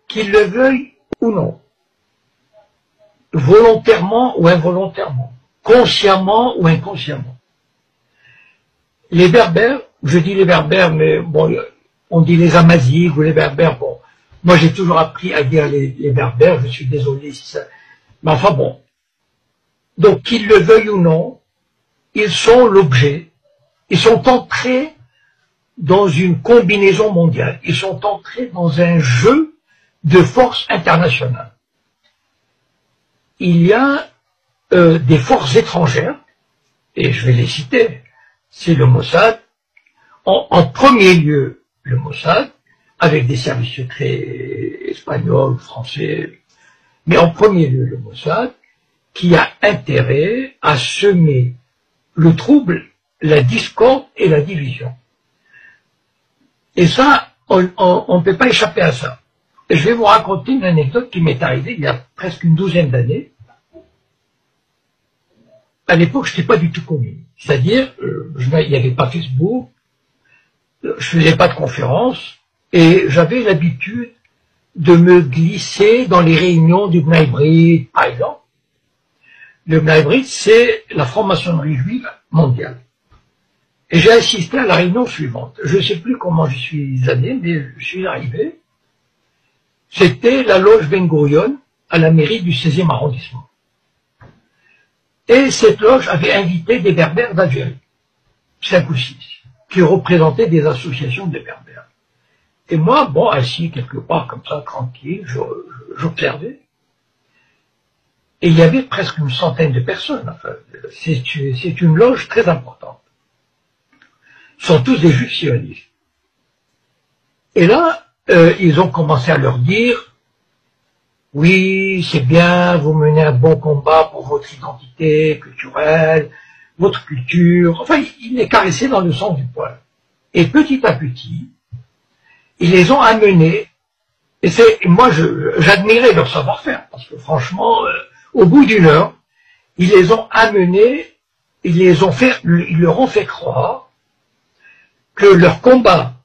qu'ils le veuillent ou non, volontairement ou involontairement, consciemment ou inconsciemment. Les Berbères, je dis les Berbères, mais bon, on dit les Amazighs ou les Berbères, bon, moi j'ai toujours appris à dire les Berbères, je suis désolé si ça, mais enfin bon. Donc qu'ils le veuillent ou non, ils sont l'objet, ils sont entrés dans une combinaison mondiale, ils sont entrés dans un jeu de forces internationales. Il y a des forces étrangères, et je vais les citer, c'est le Mossad, en premier lieu le Mossad, avec des services secrets espagnols, français, mais en premier lieu le Mossad, qui a intérêt à semer le trouble, la discorde et la division. Et ça, on ne peut pas échapper à ça. Et je vais vous raconter une anecdote qui m'est arrivée il y a presque une douzaine d'années. À l'époque, je n'étais pas du tout connu. C'est-à-dire, il n'y avait pas Facebook, je faisais pas de conférences, et j'avais l'habitude de me glisser dans les réunions du Bnei Brit, par exemple. Le Bnei Brit, c'est la franc-maçonnerie juive mondiale. Et j'ai assisté à la réunion suivante. Je ne sais plus comment j'y suis allé, mais je suis arrivé. C'était la loge Ben Gurion à la mairie du 16e arrondissement. Et cette loge avait invité des Berbères d'Algérie, 5 ou 6, qui représentaient des associations de Berbères. Et moi, bon, assis quelque part comme ça, tranquille, j'observais. Et il y avait presque une centaine de personnes. Enfin, c'est une loge très importante. Ce sont tous des juifs sionistes. Et là, ils ont commencé à leur dire, oui, c'est bien, vous menez un bon combat pour votre identité culturelle, votre culture. Enfin, ils les caressaient dans le sens du poil. Et petit à petit, ils les ont amenés. Et moi, j'admirais leur savoir-faire, parce que franchement, au bout d'une heure, ils les ont amenés, ils leur ont fait croire que leur combat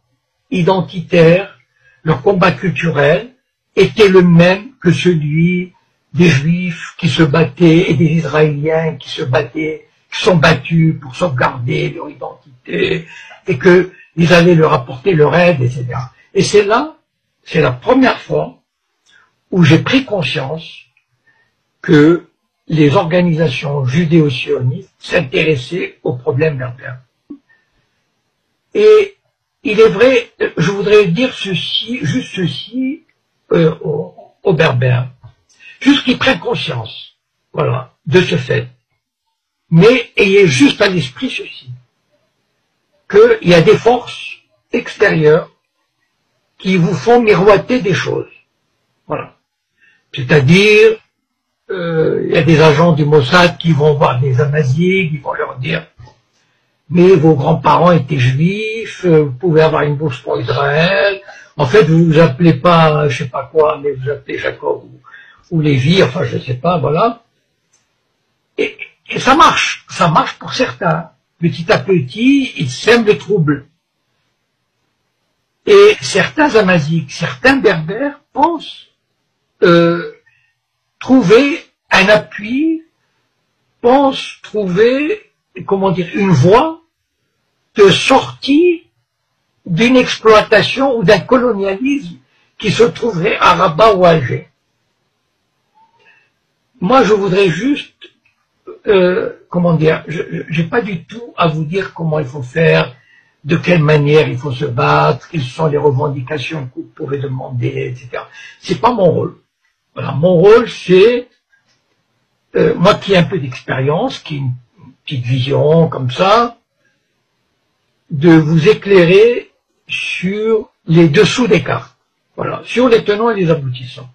identitaire, leur combat culturel, était le même que celui des Juifs qui se battaient et des Israéliens qui se battaient, qui sont battus pour sauvegarder leur identité et qu'ils allaient leur apporter leur aide, etc. Et c'est la première fois où j'ai pris conscience que les organisations judéo-sionistes s'intéressaient aux problèmes berbères. Et il est vrai, je voudrais dire juste ceci aux Berbères, juste qu'ils prennent conscience, voilà, de ce fait. Mais ayez juste à l'esprit ceci, qu'il y a des forces extérieures qui vous font miroiter des choses, voilà. C'est-à-dire, il y a des agents du Mossad qui vont voir des Amazighs, qui vont leur dire mais vos grands-parents étaient juifs, vous pouvez avoir une bourse pour Israël, en fait vous vous appelez pas je sais pas quoi, mais vous appelez Jacob ou Lévi, enfin je sais pas, voilà. Et ça marche pour certains. Petit à petit, ils sèment le trouble. Et certains Amazighs, certains Berbères pensent trouver un appui, pensent trouver, comment dire, une voie de sortie d'une exploitation ou d'un colonialisme qui se trouverait à Rabat ou à Alger. Moi, je voudrais juste, comment dire, j'ai pas du tout à vous dire comment il faut faire, de quelle manière il faut se battre, quelles sont les revendications que vous pouvez demander, etc. C'est pas mon rôle. Voilà, mon rôle, c'est, moi qui ai un peu d'expérience, qui ai une petite vision comme ça, de vous éclairer sur les dessous des cartes. Voilà, sur les tenants et les aboutissants.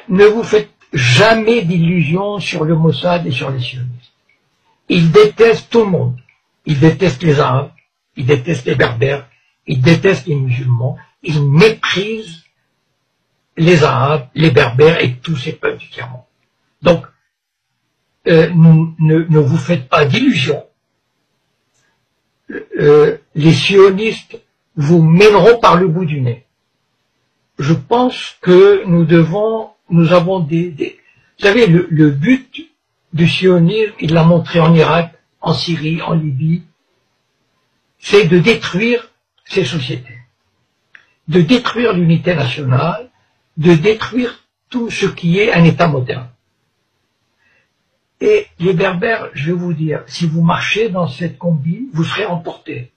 Ne vous faites jamais d'illusions sur le Mossad et sur les sionistes. Ils détestent tout le monde. Ils détestent les Arabes, ils détestent les Berbères, ils détestent les musulmans, ils méprisent les Arabes, les Berbères et tous ces peuples du tiers-monde. Donc, ne vous faites pas d'illusions. Les sionistes vous mèneront par le bout du nez. je pense que nous avons vous savez, le but du sionisme, il l'a montré en Irak, en Syrie, en Libye, c'est de détruire ces sociétés, de détruire l'unité nationale, de détruire tout ce qui est un État moderne. Et les Berbères, je vais vous dire, si vous marchez dans cette combine, vous serez emportés.